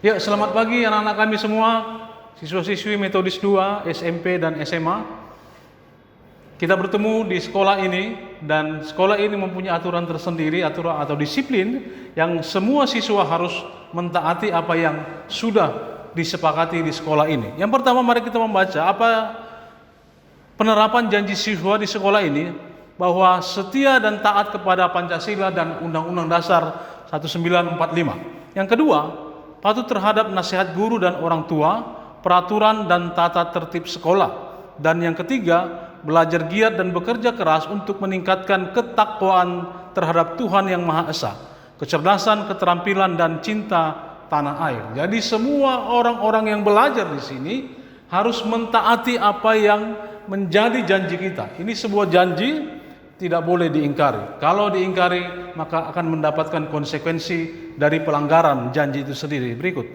Ya, selamat pagi anak-anak kami semua, siswa-siswi Metodis 2, SMP dan SMA. Kita bertemu di sekolah ini, dan sekolah ini mempunyai aturan tersendiri, aturan atau disiplin yang semua siswa harus mentaati apa yang sudah disepakati di sekolah ini. Yang pertama, mari kita membaca apa penerapan janji siswa di sekolah ini, bahwa setia dan taat kepada Pancasila dan Undang-Undang Dasar 1945. Yang kedua, patuh terhadap nasihat guru dan orang tua, peraturan dan tata tertib sekolah. Dan yang ketiga, belajar giat dan bekerja keras untuk meningkatkan ketakwaan terhadap Tuhan Yang Maha Esa, kecerdasan, keterampilan, dan cinta tanah air. Jadi semua orang-orang yang belajar di sini harus mentaati apa yang menjadi janji kita. Ini sebuah janji, tidak boleh diingkari. Kalau diingkari, maka akan mendapatkan konsekuensi dari pelanggaran janji itu sendiri. Berikut.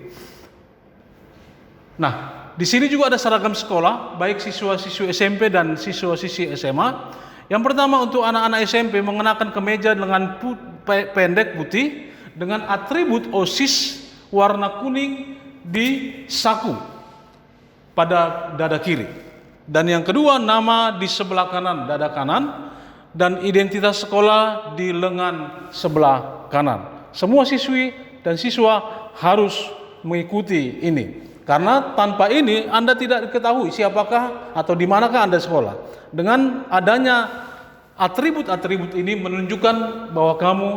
Nah, di sini juga ada seragam sekolah, baik siswa-siswi SMP dan siswa-siswi SMA. Yang pertama, untuk anak-anak SMP mengenakan kemeja lengan pendek putih dengan atribut OSIS warna kuning di saku pada dada kiri. Dan yang kedua, nama di sebelah kanan dada kanan, dan identitas sekolah di lengan sebelah kanan. Semua siswi dan siswa harus mengikuti ini, karena tanpa ini Anda tidak diketahui siapakah atau di manakah Anda sekolah. Dengan adanya atribut-atribut ini menunjukkan bahwa kamu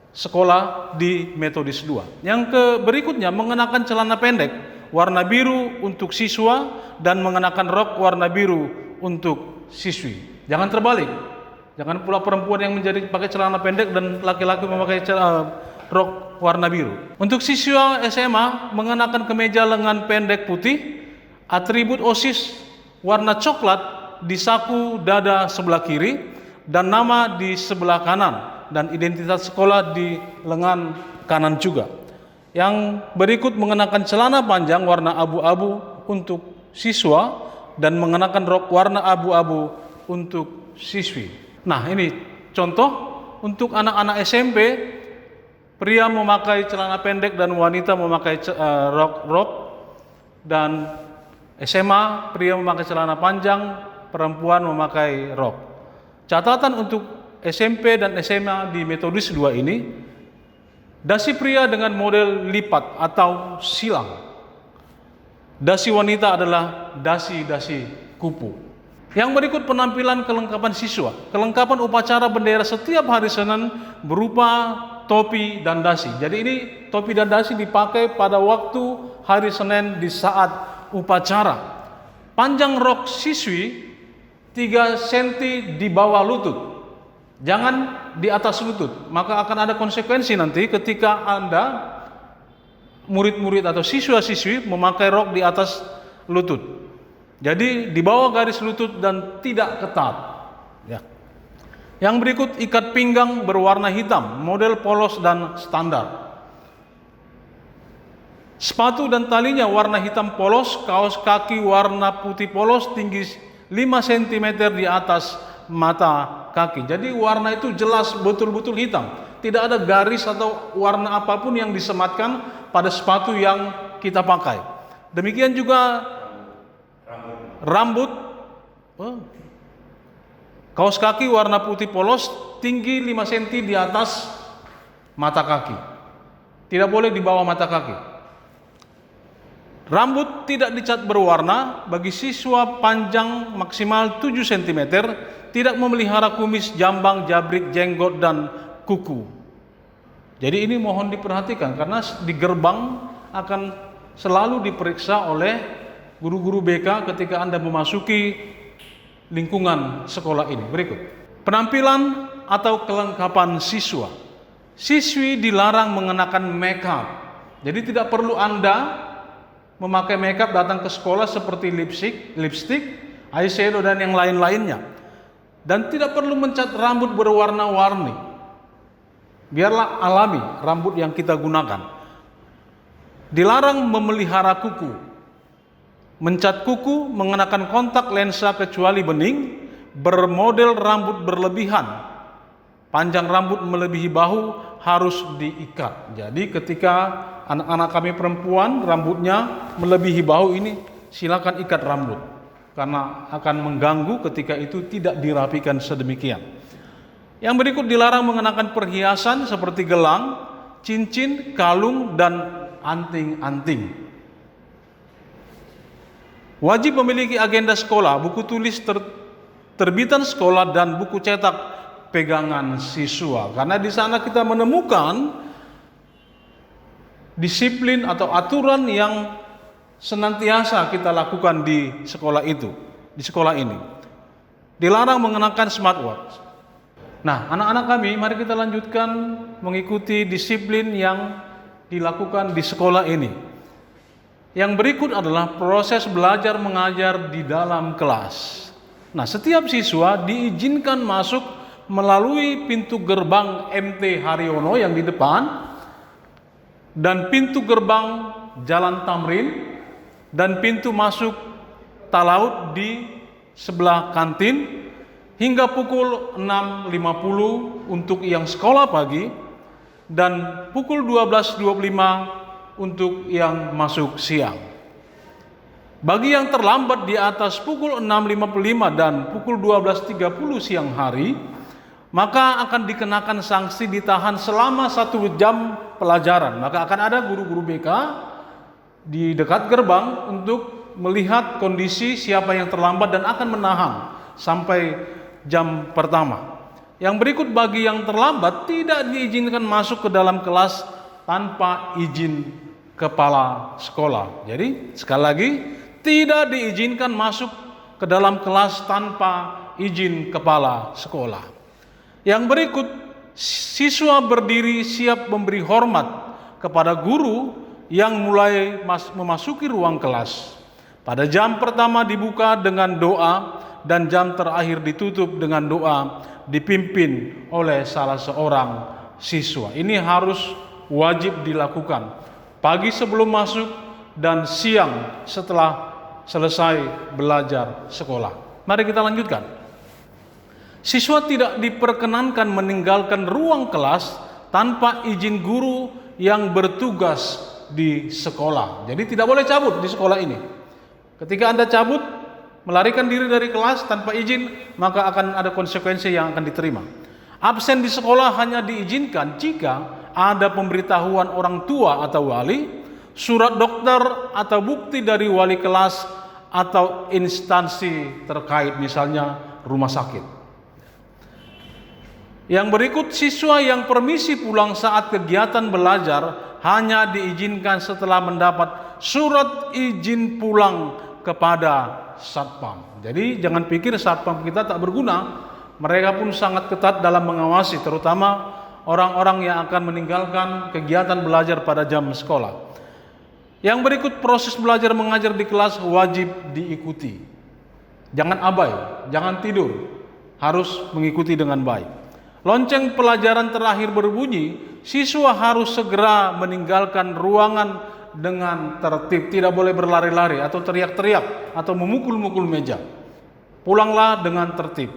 sekolah di Metodis 2. Yang berikutnya, mengenakan celana pendek warna biru untuk siswa dan mengenakan rok warna biru untuk siswi. Jangan terbalik. Jangan pula perempuan yang pakai celana pendek dan laki-laki memakai rok warna biru. Untuk siswa SMA mengenakan kemeja lengan pendek putih, atribut OSIS warna coklat di saku dada sebelah kiri, dan nama di sebelah kanan, dan identitas sekolah di lengan kanan juga. Yang berikut, mengenakan celana panjang warna abu-abu untuk siswa dan mengenakan rok warna abu-abu untuk siswi. Nah, ini contoh untuk anak-anak SMP, pria memakai celana pendek dan wanita memakai rok, dan SMA pria memakai celana panjang, perempuan memakai rok. Catatan untuk SMP dan SMA di Metodis 2 ini, dasi pria dengan model lipat atau silang. Dasi wanita adalah dasi-dasi kupu. Yang berikut, penampilan kelengkapan siswa. Kelengkapan upacara bendera setiap hari Senin berupa topi dan dasi. Jadi ini topi dan dasi dipakai pada waktu hari Senin di saat upacara. Panjang rok siswi 3 cm di bawah lutut, jangan di atas lutut. Maka akan ada konsekuensi nanti ketika Anda, murid-murid atau siswa-siswi, memakai rok di atas lutut. Jadi di bawah garis lutut dan tidak ketat. Ya. Yang berikut, ikat pinggang berwarna hitam, model polos dan standar. Sepatu dan talinya warna hitam polos, kaos kaki warna putih polos, tinggi 5 cm di atas mata kaki. Jadi warna itu jelas betul-betul hitam. Tidak ada garis atau warna apapun yang disematkan pada sepatu yang kita pakai. Demikian juga rambut, kaos kaki warna putih polos, tinggi 5 cm di atas mata kaki. Tidak boleh di bawah mata kaki. Rambut tidak dicat berwarna bagi siswa, panjang maksimal 7 cm, tidak memelihara kumis, jambang, jabrik, jenggot, dan kuku. Jadi ini mohon diperhatikan, karena di gerbang akan selalu diperiksa oleh guru-guru BK ketika Anda memasuki lingkungan sekolah ini. Berikut, penampilan atau kelengkapan siswa. Siswi dilarang mengenakan makeup. Jadi tidak perlu Anda memakai makeup datang ke sekolah seperti lipstick, eyeshadow, dan yang lain-lainnya. Dan tidak perlu mencat rambut berwarna-warni. Biarlah alami rambut yang kita gunakan. Dilarang memelihara kuku, mencat kuku, mengenakan kontak lensa kecuali bening, bermodel rambut berlebihan, panjang rambut melebihi bahu harus diikat. Jadi ketika anak-anak kami perempuan rambutnya melebihi bahu ini, silakan ikat rambut. Karena akan mengganggu ketika itu tidak dirapikan sedemikian. Yang berikut dilarang mengenakan perhiasan seperti gelang, cincin, kalung, dan anting-anting. Wajib memiliki agenda sekolah, buku tulis terbitan sekolah, dan buku cetak pegangan siswa. Karena di sana kita menemukan disiplin atau aturan yang senantiasa kita lakukan di sekolah itu, di sekolah ini. Dilarang mengenakan smartwatch. Nah, anak-anak kami, mari kita lanjutkan mengikuti disiplin yang dilakukan di sekolah ini. Yang berikut adalah proses belajar mengajar di dalam kelas. Nah, setiap siswa diizinkan masuk melalui pintu gerbang MT Haryono yang di depan, dan pintu gerbang Jalan Tamrin, dan pintu masuk Talaut di sebelah kantin, hingga pukul 6.50 untuk yang sekolah pagi, dan pukul 12.25 untuk yang masuk siang. Bagi yang terlambat di atas pukul 6.55 dan pukul 12.30 siang hari, maka akan dikenakan sanksi ditahan selama 1 jam pelajaran. Maka akan ada guru-guru BK di dekat gerbang untuk melihat kondisi siapa yang terlambat dan akan menahan sampai jam pertama. Yang berikut, bagi yang terlambat tidak diizinkan masuk ke dalam kelas tanpa izin kepala sekolah. Jadi sekali lagi, tidak diizinkan masuk ke dalam kelas tanpa izin kepala sekolah. Yang berikut, siswa berdiri siap memberi hormat kepada guru yang mulai memasuki ruang kelas. Pada jam pertama dibuka dengan doa, dan jam terakhir ditutup dengan doa dipimpin oleh salah seorang siswa. Ini harus wajib dilakukan pagi sebelum masuk dan siang setelah selesai belajar sekolah. Mari kita lanjutkan. Siswa tidak diperkenankan meninggalkan ruang kelas tanpa izin guru yang bertugas di sekolah. Jadi tidak boleh cabut di sekolah ini. Ketika Anda cabut, melarikan diri dari kelas tanpa izin, maka akan ada konsekuensi yang akan diterima. Absen di sekolah hanya diizinkan jika ada pemberitahuan orang tua atau wali, surat dokter atau bukti dari wali kelas atau instansi terkait, misalnya rumah sakit. Yang berikut, siswa yang permisi pulang saat kegiatan belajar hanya diizinkan setelah mendapat surat izin pulang kepada satpam. Jadi jangan pikir satpam kita tak berguna. Mereka pun sangat ketat dalam mengawasi, terutama orang-orang yang akan meninggalkan kegiatan belajar pada jam sekolah. Yang berikut, proses belajar mengajar di kelas wajib diikuti. Jangan abai, jangan tidur, harus mengikuti dengan baik. Lonceng pelajaran terakhir berbunyi, siswa harus segera meninggalkan ruangan dengan tertib, tidak boleh berlari-lari atau teriak-teriak atau memukul-mukul meja. Pulanglah dengan tertib.